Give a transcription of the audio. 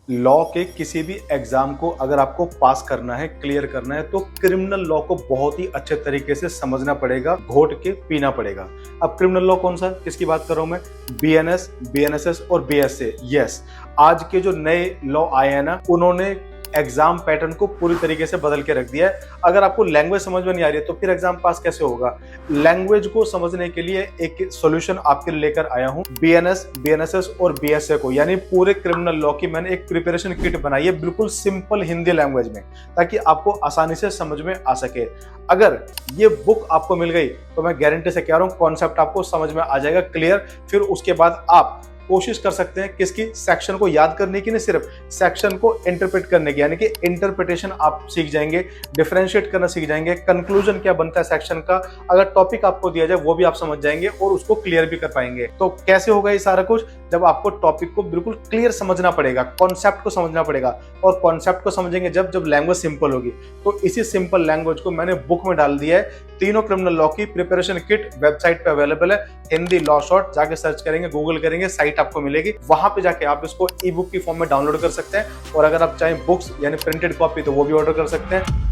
Law के किसी भी एग्जाम को अगर आपको पास करना है, क्लियर करना है, तो क्रिमिनल लॉ को बहुत ही अच्छे तरीके से समझना पड़ेगा, घोट के पीना पड़ेगा। अब क्रिमिनल लॉ कौन सा है, किसकी बात कर रहा हूं मैं? बीएनएस, बीएनएसएस और बीएसए। यस, आज के जो नए लॉ आए हैं ना, उन्होंने एग्जाम पैटर्न को पूरी तरीके से बदल के रख दिया है। अगर आपको लैंग्वेज समझ में नहीं आ रही है तो फिर एग्जाम पास कैसे होगा? लैंग्वेज को समझने के लिए एक सॉल्यूशन आपके लिए लेकर आया हूं, बीएनएस, बीएनएसएस और बीएसए को, यानी पूरे क्रिमिनल लॉ की मैंने एक प्रिपरेशन किट बनाई है, बिल्कुल सिंपल हिंदी लैंग्वेज में, ताकि आपको आसानी से समझ में आ सके। अगर ये बुक आपको मिल गई तो मैं गारंटी से कह रहा हूं कॉन्सेप्ट आपको समझ में आ जाएगा क्लियर। फिर उसके बाद आप कोशिश कर सकते हैं किसकी? सेक्शन को याद करने की, नहीं सिर्फ सेक्शन को इंटरप्रेट करने की, यानी कि इंटरप्रिटेशन आप सीख जाएंगे, डिफरेंशिएट करना सीख जाएंगे, कंक्लूजन क्या बनता है सेक्शन का, अगर टॉपिक आपको दिया जाए वो भी आप समझ जाएंगे और उसको क्लियर भी कर पाएंगे। तो कैसे होगा ये सारा कुछ? जब आपको टॉपिक को बिल्कुल क्लियर समझना पड़ेगा, कॉन्सेप्ट को समझना पड़ेगा, और कॉन्सेप्ट को समझेंगे जब लैंग्वेज सिंपल होगी। तो इसी सिंपल लैंग्वेज को मैंने बुक में डाल दिया है। तीनों क्रिमिनल लॉ की प्रिपरेशन किट वेबसाइट पे अवेलेबल है, हिंदी लॉ शॉर्ट, जाके सर्च करेंगे, गूगल करेंगे, साइट आपको मिलेगी, वहां पे जाके आप इसको ई बुक की फॉर्म में डाउनलोड कर सकते हैं। और अगर आप चाहें बुक्स यानी प्रिंटेड कॉपी तो वो भी ऑर्डर कर सकते हैं।